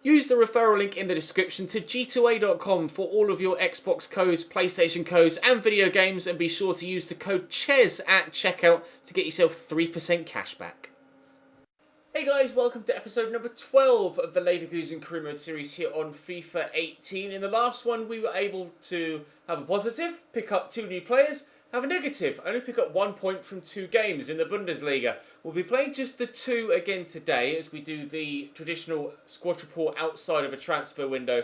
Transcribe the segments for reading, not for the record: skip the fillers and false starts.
Use the referral link in the description to g2a.com for all of your Xbox codes, PlayStation codes and video games, and be sure to use the code CHES at checkout to get yourself 3% cash back. Hey guys, welcome to episode number 12 of the Leverkusen career mode series here on FIFA 18. In the last one we were able to have a positive, pick up 2 new players, have a negative, only pick up 1 point from 2 games in the Bundesliga. We'll be playing just the 2 again today as we do the traditional squad report outside of a transfer window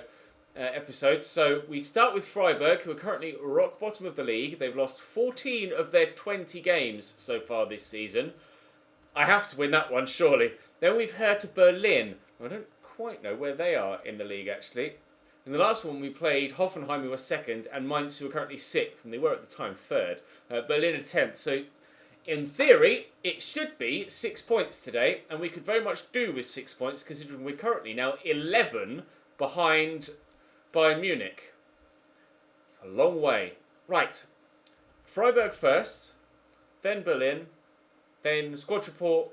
episode. So we start with Freiburg, who are currently rock bottom of the league. They've lost 14 of their 20 games so far this season. I have to win that one, surely. Then we've heard to Berlin. I don't quite know where they are in the league, actually. In the last one we played, Hoffenheim, who were 2nd, and Mainz, who are currently 6th, and they were at the time 3rd. Berlin are 10th. So, in theory, it should be 6 points today, and we could very much do with 6 points, considering we're currently now 11 behind Bayern Munich. It's a long way. Right. Freiburg first, then Berlin, then squad report,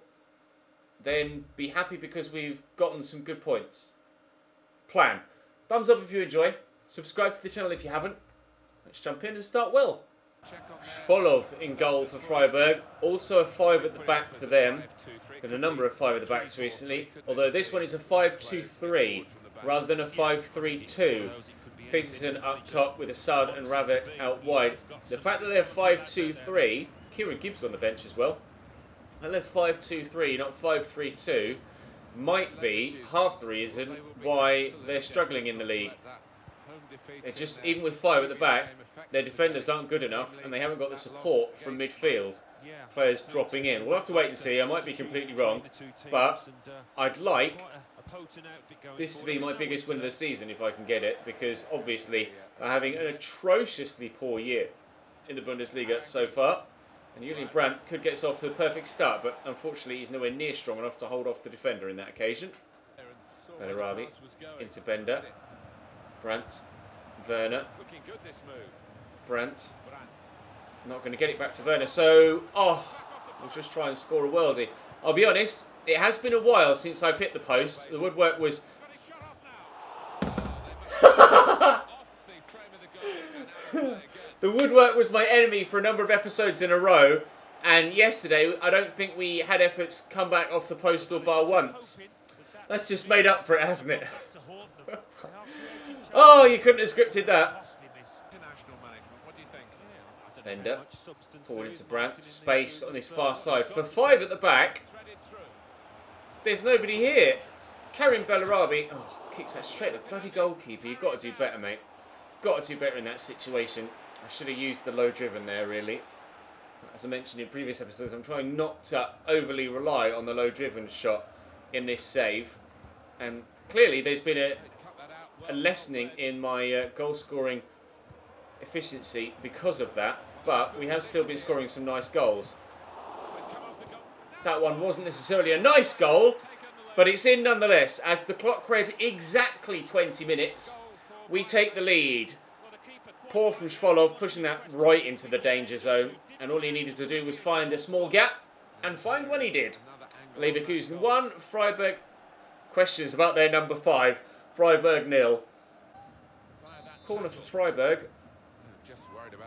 then be happy because we've gotten some good points. Plan. Thumbs up if you enjoy. Subscribe to the channel if you haven't. Let's jump in and start well. Schwolow in goal for Freiburg. Also a 5 at the back for them. Got a number of 5 at the backs recently. Although this one is a 5-2-3 rather than a 5-3-2. Peterson up top with Assad and Ravet out wide. The fact that they're 5-2-3, Kieran Gibbs on the bench as well. And they're 5-2-3, not 5-3-2. Might be half the reason why they're struggling in the league. They're just, even with 5 at the back, their defenders aren't good enough and they haven't got the support from midfield. Players dropping in. We'll have to wait and see. I might be completely wrong, but I'd like this to be my biggest win of the season if I can get it, because obviously they're having an atrociously poor year in the Bundesliga so far. And Julian Brandt could get us off to the perfect start, but unfortunately he's nowhere near strong enough to hold off the defender in that occasion. Bellarabi into Bender. Brandt. Werner. Brandt. Not going to get it back to Werner, so... we'll just try and score a worldie. I'll be honest, it has been a while since I've hit the post. The woodwork was... The woodwork was my enemy for a number of episodes in a row, and yesterday I don't think we had efforts come back off the post or bar once. That's just made up for it, hasn't it? Oh, you couldn't have scripted that. Bender, forward into Brandt, space on his far side. For 5 at the back, there's nobody here. Karim Bellarabi, kicks that straight at the bloody goalkeeper. You've got to do better, mate. Got to do better in that situation. I should have used the low driven there, really. As I mentioned in previous episodes, I'm trying not to overly rely on the low driven shot in this save. And clearly there's been a lessening in my goal scoring efficiency because of that. But we have still been scoring some nice goals. That one wasn't necessarily a nice goal, but it's in nonetheless. As the clock read exactly 20 minutes, we take the lead. Poor from Schwolow, pushing that right into the danger zone. And all he needed to do was find a small gap. And find when he did. Leverkusen 1, Freiburg. Questions about their number 5. Freiburg 0. Corner for Freiburg.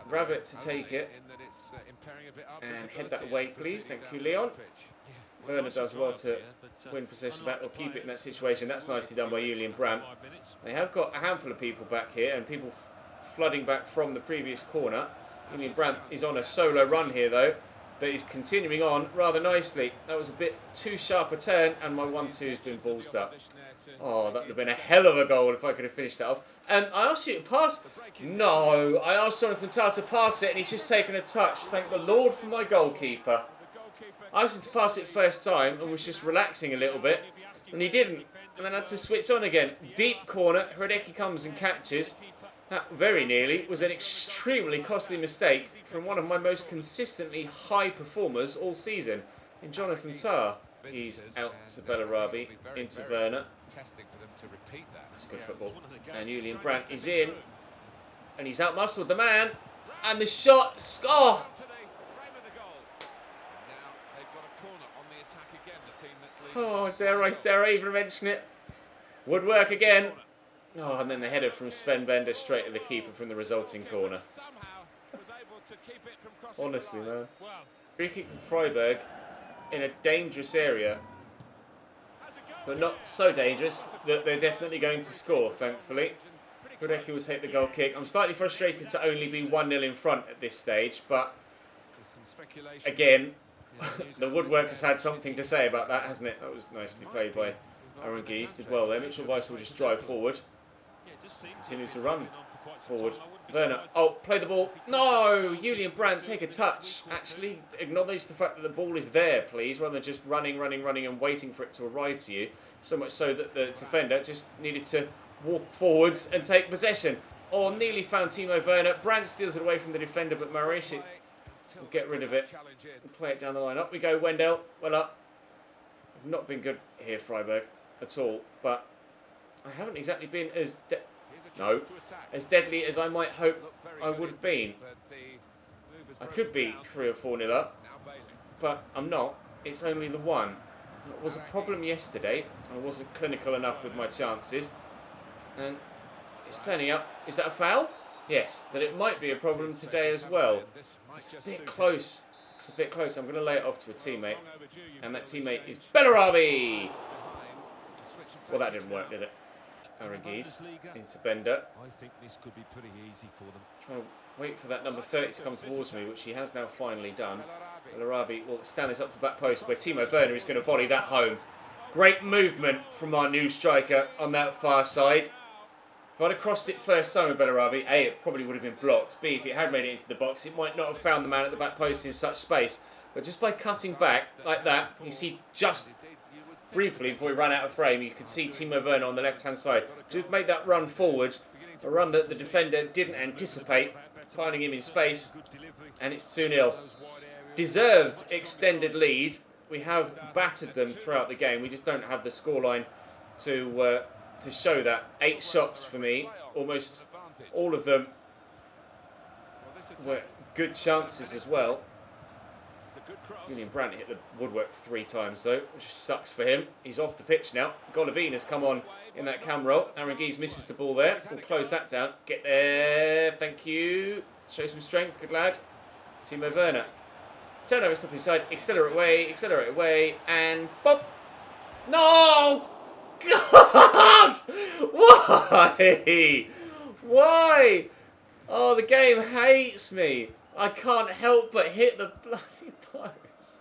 Rabbit to take it. And head that away, please. Thank you, Leon. Werner does well to win possession back or keep it in that situation. That's nicely done by Julian Brandt. They have got a handful of people back here and people flooding back from the previous corner. Julian Brandt is on a solo run here though, but he's continuing on rather nicely. That was a bit too sharp a turn and my 1-2 has been ballsed up. Oh, that would have been a hell of a goal if I could have finished that off. And I asked you to pass. No, I asked Jonathan Tah to pass it and he's just taken a touch. Thank the Lord for my goalkeeper. I asked him to pass it first time and was just relaxing a little bit, and he didn't. And then I had to switch on again. Deep corner, Hradecki comes and catches. That very nearly was an extremely costly mistake from one of my most consistently high performers all season, in Jonathan Tah. He's out to Bellarabi, into Werner. That's good football. And Julian Brandt is in, and he's out-muscled the man, and the shot, score! Oh, dare I even mention it? Woodwork again. Oh, and then the header from Sven Bender straight at the keeper from the resulting corner. Honestly, man. Free kick from Freiburg in a dangerous area, but not so dangerous that they're definitely going to score, thankfully. Hudeki will take the goal kick. I'm slightly frustrated to only be 1-0 in front at this stage, but again, the Woodwork has had something to say about that, hasn't it? That was nicely played by Aaron Gies. Did well there. Mitchell Weiss will just drive forward. Continue to run forward. Werner. Oh, play the ball. No! Julian Brandt, take a touch. Actually, acknowledge the fact that the ball is there, please, rather than just running and waiting for it to arrive to you. So much so that the defender just needed to walk forwards and take possession. Oh, nearly found Timo Werner. Brandt steals it away from the defender, but Marisic will get rid of it. We'll play it down the line. Up we go, Wendell. Well up. I've not been good here, Freiburg, at all, but I haven't exactly been as deadly as I might hope I would have been. I could be 3 or 4-0 up, but I'm not. It's only the one. It was a problem yesterday. I wasn't clinical enough with my chances, and it's turning up. Is that a foul? Yes, that it might be a problem today as well. It's a bit close. It's a bit close. I'm going to lay it off to a teammate, and that teammate is Bellarabi. Well, that didn't work, did it? Aaron Gies into Bender. I think this could be pretty easy for them. Trying to wait for that number 30 to come towards me, which he has now finally done. Bellarabi will stand this up to the back post, where Timo Werner is going to volley that home. Great movement from our new striker on that far side. If I'd have crossed it first time with Bellarabi, A, it probably would have been blocked. B, if it had made it into the box, it might not have found the man at the back post in such space. But just by cutting back like that, you see just briefly before he ran out of frame, you could see Timo Werner on the left-hand side. Just made that run forward, a run that the defender didn't anticipate, finding him in space, and it's 2-0. Deserved extended lead. We have battered them throughout the game. We just don't have the scoreline to show that. 8 shots for me, almost all of them were good chances as well. Julian Brandt hit the woodwork 3 times though, which sucks for him. He's off the pitch now. Golovin has come on in that cam roll. Aaron Gies misses the ball there. We'll close that down. Get there. Thank you. Show some strength. Good lad. Timo Werner. Turnover, stop inside. Accelerate away, and bop. No! God! Why? Why? Oh, the game hates me. I can't help but hit the bloody post.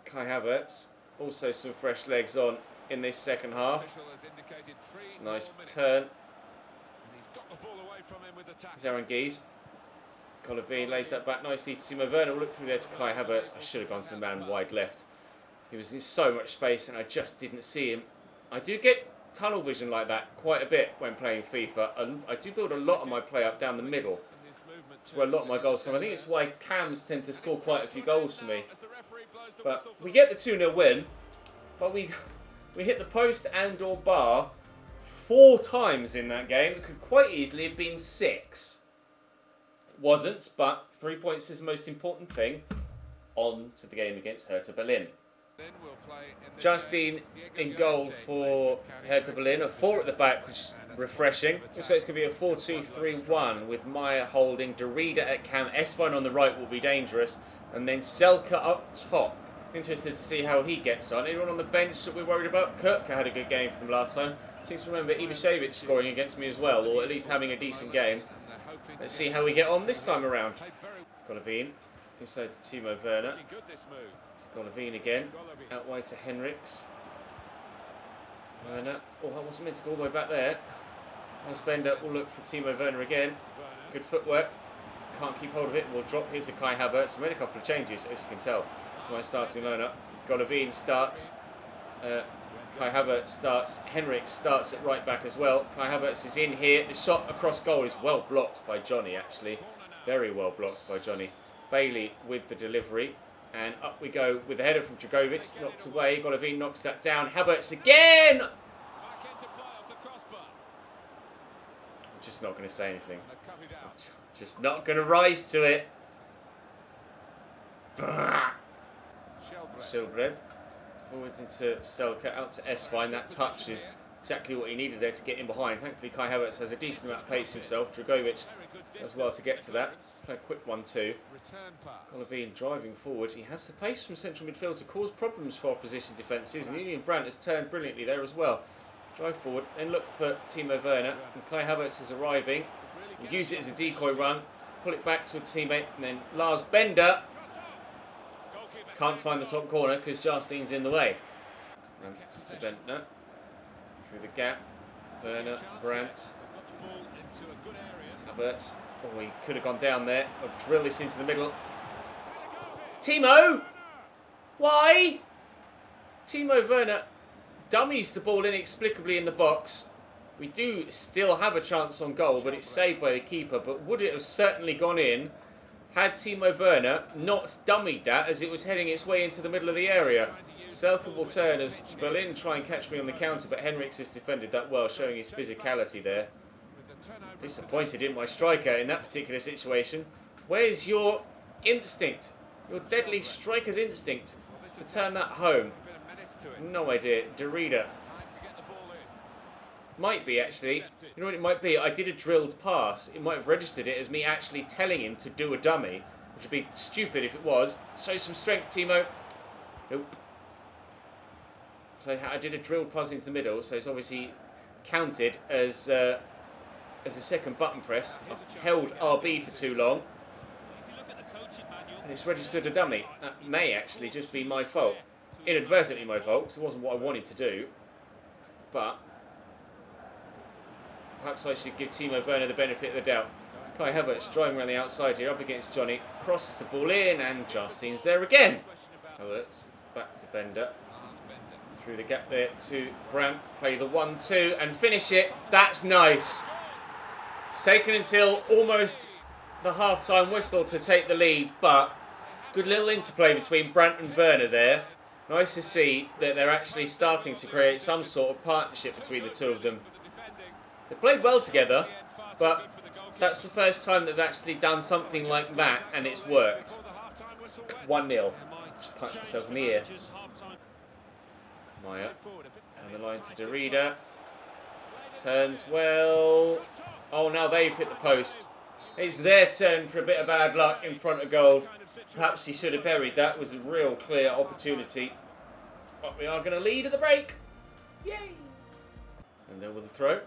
Kai Havertz, also some fresh legs on in this second half. It's a nice turn. It's Aaron Gies. Golovin lays that back nicely to Timo Werner. We'll look through there to Kai Havertz. I should have gone to the man wide left. He was in so much space and I just didn't see him. I do get tunnel vision like that quite a bit when playing FIFA. I do build a lot of my play up down the middle. That's where a lot of my goals come. I think it's why cams tend to score quite a few goals for me. But we get the 2-0 win, but we hit the post and or bar 4 times in that game. It could quite easily have been 6. It wasn't, but 3 points is the most important thing. On to the game against Hertha Berlin. Justine in goal for Hertha Berlin, a 4 at the back, which is refreshing. Looks like it's going to be a 4-2-3-1 with Meyer holding, Derrida at cam, Esvine on the right will be dangerous, and then Selke up top. Interested to see how he gets on. Anyone on the bench that we're worried about? Kirk had a good game for them last time. Seems to remember Ibišević scoring against me as well, or at least having a decent game. Let's see how we get on this time around. Golovin inside to Timo Werner. Golovin again, out wide to Henriks. Werner, oh, I wasn't meant to go all the way back there. Nice Bender will look for Timo Werner again. Good footwork, can't keep hold of it. We'll drop here to Kai Havertz. Made a couple of changes, as you can tell. It's my starting lineup. Golovin starts, Kai Havertz starts, Henriks starts at right back as well. Kai Havertz is in here. The shot across goal is well blocked by Johnny, actually. Very well blocked by Johnny. Bailey with the delivery. And up we go with the header from Dragovic, knocked away. Golovin knocks that down. Havertz again! I'm just not going to say anything. I'm just not going to rise to it. Schilbred. Forward into Selke, out to Esvine. That touch is exactly what he needed there to get in behind. Thankfully, Kai Havertz has a decent amount of pace himself. Dragovic does well to get to that. Play a quick 1-2. Golovin driving forward. He has the pace from central midfield to cause problems for opposition defences, and Julian Brandt has turned brilliantly there as well. Drive forward, then look for Timo Werner, and Kai Havertz is arriving. We'll use it as a decoy run, pull it back to a teammate, and then Lars Bender can't find the top corner because Jarstein's in the way. And it's to Bender. Through the gap. Werner, Brandt. Havertz. Oh, he could have gone down there. I'll drill this into the middle. Timo! Why? Timo Werner dummies the ball inexplicably in the box. We do still have a chance on goal, but it's saved by the keeper. But would it have certainly gone in had Timo Werner not dummied that as it was heading its way into the middle of the area? Selke will turn as Berlin try and catch me on the counter, but Henriks has defended that well, showing his physicality there. Disappointed in my striker in that particular situation. Where's your instinct? Your deadly striker's instinct to turn that home? No idea. Derrida. Might be, actually. You know what it might be? I did a drilled pass. It might have registered it as me actually telling him to do a dummy, which would be stupid if it was. Show some strength, Timo. Nope. So I did a drilled pass into the middle, so it's obviously counted as a second button press. I've held RB for too long, and it's registered a dummy. That may actually just be my fault. Inadvertently my fault, because it wasn't what I wanted to do. But perhaps I should give Timo Werner the benefit of the doubt. Kai Havertz driving around the outside here, up against Johnny. Crosses the ball in, and Jarstein's there again. Havertz back to Bender. Through the gap there to Brandt. Play the 1-2 and finish it. That's nice. It's taken until almost the half-time whistle to take the lead, but good little interplay between Brandt and Werner there. Nice to see that they're actually starting to create some sort of partnership between the two of them. They played well together, but that's the first time they've actually done something like that, and it's worked. 1-0. Just punched myself in the ear. Maya. And the line to Derrida. Turns well. Oh, now they've hit the post. It's their turn for a bit of bad luck in front of goal. Perhaps he should have buried that. It was a real clear opportunity. But we are going to lead at the break. Yay! And there with the throw.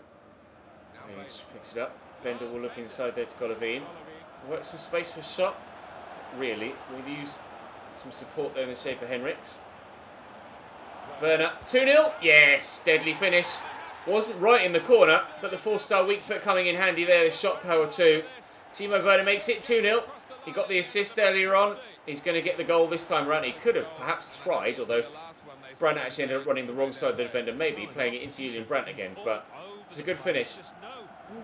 He just picks it up. Bender will look inside there to Golovin. Work some space for a shot. Really. We'll use some support there in the shape of Henriks. Werner. 2-0. Yes, deadly finish. Wasn't right in the corner, but the 4-star weak foot coming in handy there. The shot power too. Timo Werner makes it 2-0. He got the assist earlier on. He's going to get the goal this time around. He could have perhaps tried, although Brandt actually ended up running the wrong side of the defender, maybe playing it into Julian Brandt again. But it's a good finish.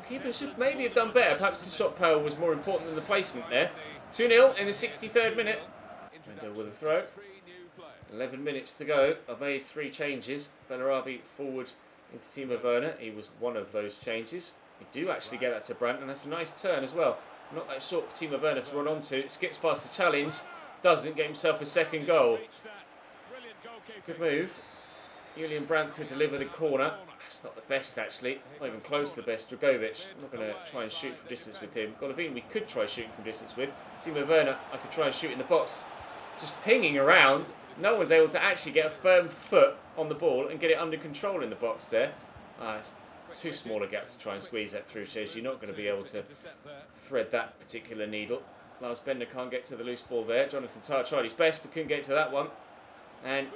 Keeper should maybe have done better. Perhaps the shot power was more important than the placement there. 2-0 in the 63rd minute. Bender with a throw. 11 minutes to go. I've made 3 changes. Bellarabi forward into Timo Werner. He was one of those changes. We do actually get that to Brandt, and that's a nice turn as well. Not that short for Timo Werner to run onto. Skips past the challenge. Doesn't get himself a second goal. Good move. Julian Brandt to deliver the corner. That's not the best, actually. Not even close to the best. Dragovic. I'm not going to try and shoot from distance with him. Golovin we could try shooting from distance with. Timo Werner I could try and shoot in the box. Just pinging around. No one's able to actually get a firm foot on the ball and get it under control in the box there. It's too small a gap to try and squeeze that through, shows you're not going to be able to thread that particular needle. Lars Bender can't get to the loose ball there. Jonathan Tah tried his best but couldn't get to that one. And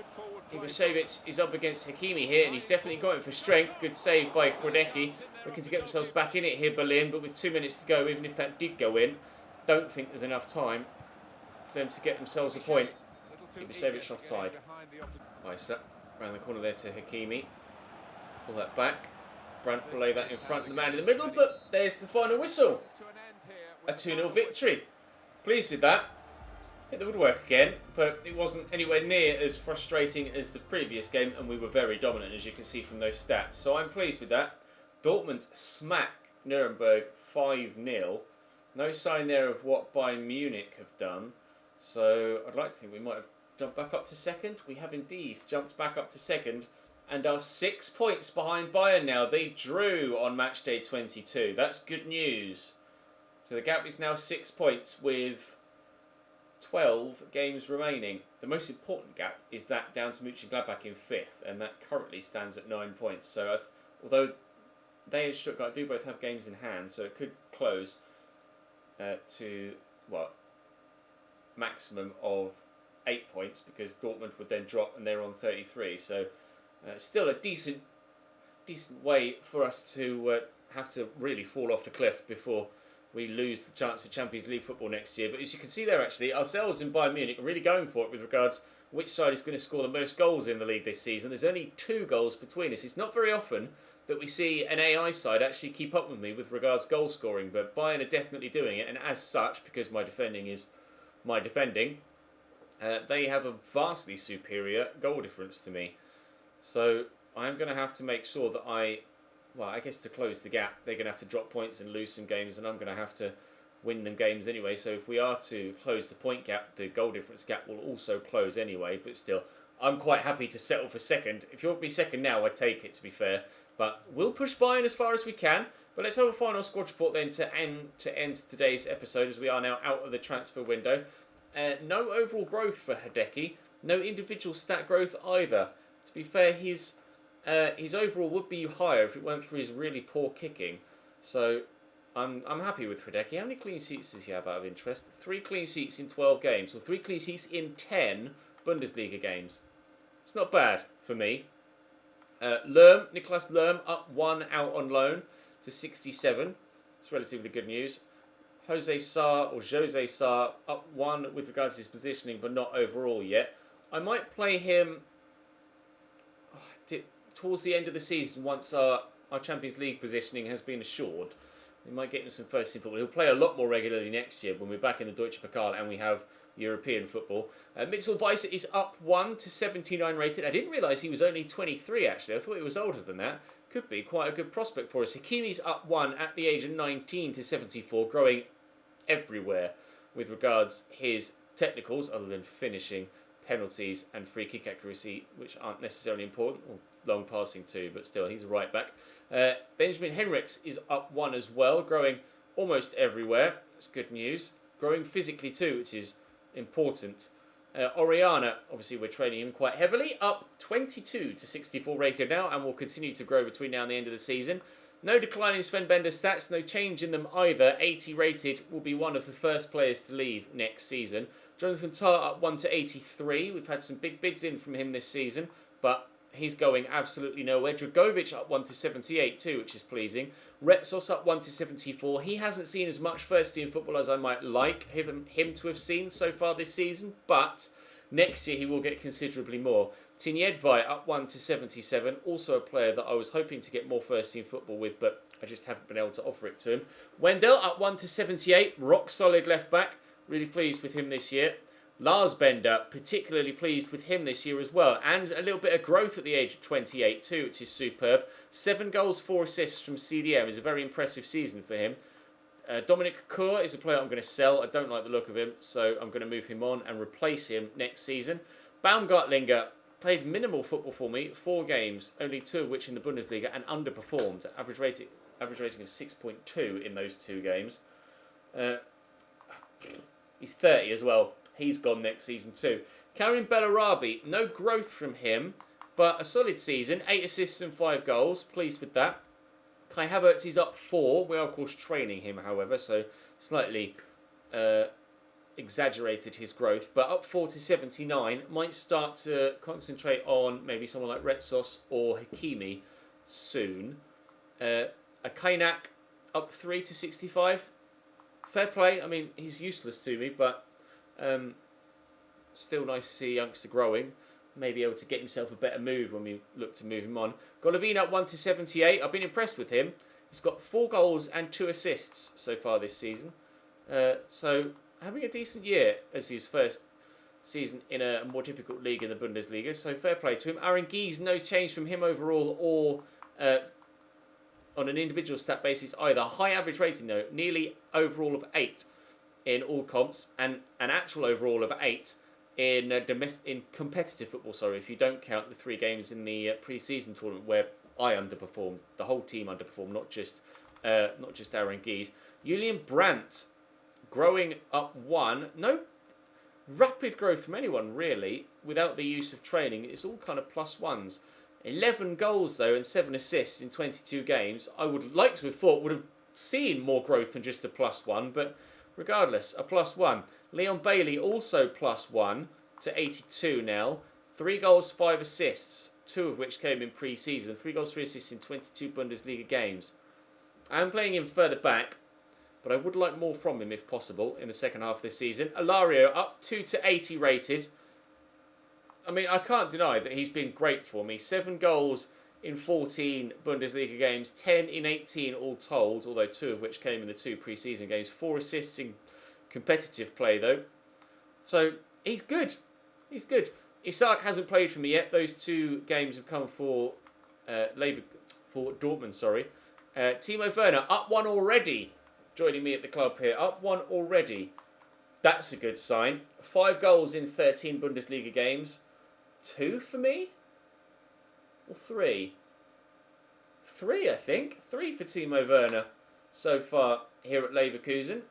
Ibrahimovic is up against Hakimi here, and he's definitely got him for strength. Good save by Krodecki. Looking to get themselves back in it here, Berlin, but with 2 minutes to go, even if that did go in, don't think there's enough time for them to get themselves a point. Ibrahimovic offside. Weiser around the corner there to Hakimi. Pull that back. Brandt will lay that in front of the man in the middle, but there's the final whistle. A 2-0 victory. Pleased with that. I think that would work again, but it wasn't anywhere near as frustrating as the previous game, and we were very dominant, as you can see from those stats. So I'm pleased with that. Dortmund smack Nuremberg 5-0. No sign there of what Bayern Munich have done. So I'd like to think we might have jumped back up to second. We have indeed jumped back up to second and are 6 points behind Bayern now. They drew on match day 22. That's good news. So the gap is now 6 points with 12 games remaining. The most important gap is that down to Mönchengladbach in 5th, and that currently stands at 9 points. So although they and Stuttgart do both have games in hand, so it could close to, well, maximum of 8 points, because Dortmund would then drop and they're on 33. So still a decent way for us to have to really fall off the cliff before we lose the chance of Champions League football next year. But as you can see there, actually, ourselves and Bayern Munich are really going for it with regards which side is going to score the most goals in the league this season. There's only 2 goals between us. It's not very often that we see an AI side actually keep up with me with regards goal scoring, but Bayern are definitely doing it, and as such, because my defending is my defending, they have a vastly superior goal difference to me. So I'm going to have to make sure that I guess to close the gap, they're going to have to drop points and lose some games, and I'm going to have to win them games anyway. So if we are to close the point gap, the goal difference gap will also close anyway. But still, I'm quite happy to settle for second. If you want me second now, I'd take it, to be fair. But we'll push Bayern as far as we can. But let's have a final squad report then to end today's episode, as we are now out of the transfer window. No overall growth for Hideki. No individual stat growth either. To be fair, his overall would be higher if it weren't for his really poor kicking. So I'm happy with Hideki. How many clean sheets does he have out of interest? 3 clean sheets in 12 games, or 3 clean sheets in 10 Bundesliga games. It's not bad for me. Niklas Lerm up 1 out on loan to 67. It's relatively good news. Jose Sarr up 1 with regards to his positioning, but not overall yet. I might play him towards the end of the season once our Champions League positioning has been assured. We might get him some first team football. He'll play a lot more regularly next year when we're back in the Deutsche Pokal and we have European football. Mitchell Weiss is up 1 to 79 rated. I didn't realise he was only 23 actually. I thought he was older than that. Could be quite a good prospect for us. Hakimi's up 1 at the age of 19 to 74, growing everywhere with regards his technicals, other than finishing, penalties and free kick accuracy, which aren't necessarily important, or long passing too, but still, he's a right back. Benjamin Henrichs is up 1 as well, growing almost everywhere. That's good news. Growing physically too, which is important. Oriana, obviously we're training him quite heavily, up 22 to 64 rated now, and will continue to grow between now and the end of the season. No decline in Sven Bender's stats, no change in them either. 80 rated, will be one of the first players to leave next season. Jonathan Tah up 1 to 83. We've had some big bids in from him this season, but he's going absolutely nowhere. Dragovic up 1 to 78 too, which is pleasing. Retsos up 1 to 74. He hasn't seen as much first-team football as I might like him to have seen so far this season, but next year he will get considerably more. Tinjedvai up 1 to 77, also a player that I was hoping to get more first-team football with, but I just haven't been able to offer it to him. Wendell up 1 to 78, rock solid left back. Really pleased with him this year. Lars Bender, particularly pleased with him this year as well. And a little bit of growth at the age of 28 too, which is superb. 7 goals, 4 assists from CDM is a very impressive season for him. Dominic Kaur is a player I'm going to sell. I don't like the look of him, so I'm going to move him on and replace him next season. Baumgartlinger played minimal football for me. 4 games, only 2 of which in the Bundesliga, and underperformed. Average rating of 6.2 in those 2 games. He's 30 as well. He's gone next season too. Karim Bellarabi, no growth from him, but a solid season. 8 assists and 5 goals. Pleased with that. Kai Havertz is up 4. We are, of course, training him, however, so slightly exaggerated his growth. But up 4 to 79. Might start to concentrate on maybe someone like Retsos or Hakimi soon. Akainak up 3 to 65. Fair play. I mean, he's useless to me, but still nice to see a youngster growing. Maybe able to get himself a better move when we look to move him on. Golovin up 1 to 78. I've been impressed with him. He's got 4 goals and 2 assists so far this season. So having a decent year as his first season in a more difficult league in the Bundesliga. So fair play to him. Aaron Gees, no change from him overall or on an individual stat basis either. High average rating though, nearly overall of 8 in all comps, and an actual overall of 8 in in competitive football. Sorry, if you don't count the 3 games in the pre-season tournament where I underperformed, the whole team underperformed, not just Aaron Geese. Julian Brandt growing up 1. No rapid growth from anyone really without the use of training. It's all kind of +1s. 11 goals though and 7 assists in 22 games. I would like to have thought would have seen more growth than just a +1, but regardless, a +1. Leon Bailey also +1 to 82 now. 3 goals, 5 assists, 2 of which came in pre-season. 3 goals, 3 assists in 22 Bundesliga games. I'm playing him further back, but I would like more from him if possible in the second half of this season. Alario up 2 to 80 rated. I mean, I can't deny that he's been great for me. 7 goals in 14 Bundesliga games, 10 in 18 all told, although 2 of which came in the 2 pre-season games. 4 assists in competitive play, though. So, he's good. He's good. Isak hasn't played for me yet. Those 2 games have come for Dortmund, sorry. Timo Werner, up 1 already. Joining me at the club here. Up 1 already. That's a good sign. 5 goals in 13 Bundesliga games. 2 for me? Or 3? 3, I think. 3 for Timo Werner so far here at Leverkusen.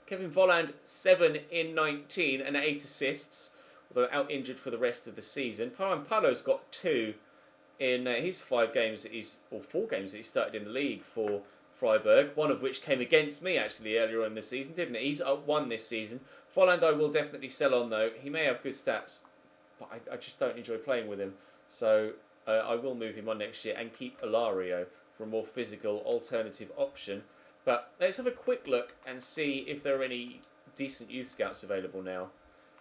Kevin Volland, 7 in 19 and 8 assists, although out injured for the rest of the season. Pawan Palo's got 2 in his 5 games that or 4 games that he started in the league for Freiburg, one of which came against me actually earlier on in the season, didn't it? He's up 1 this season. Volland I will definitely sell on though. He may have good stats, but I just don't enjoy playing with him. So I will move him on next year and keep Alario for a more physical alternative option. But let's have a quick look and see if there are any decent youth scouts available now.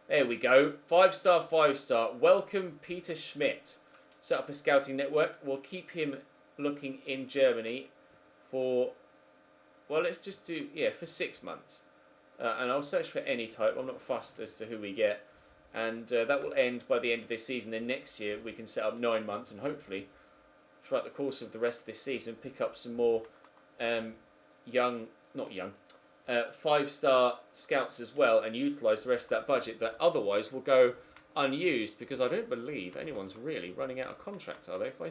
There we go. 5-star, 5-star. Welcome Peter Schmidt. Set up a scouting network. We'll keep him looking in Germany for, well, let's just do, for 6 months. And I'll search for any type. I'm not fussed as to who we get. And that will end by the end of this season. Then next year we can set up 9 months and hopefully throughout the course of the rest of this season pick up some more 5-star scouts as well and utilise the rest of that budget that otherwise will go unused, because I don't believe anyone's really running out of contract, are they? If I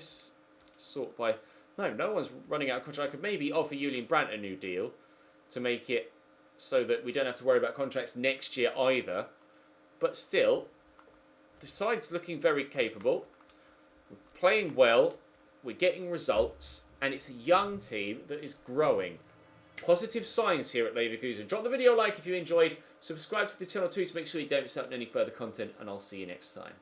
sort by... No one's running out of contract. I could maybe offer Julian Brandt a new deal to make it so that we don't have to worry about contracts next year either. But still, the side's looking very capable. We're playing well. We're getting results. And it's a young team that is growing. Positive signs here at Leverkusen. Drop the video a like if you enjoyed. Subscribe to the channel too to make sure you don't miss out on any further content. And I'll see you next time.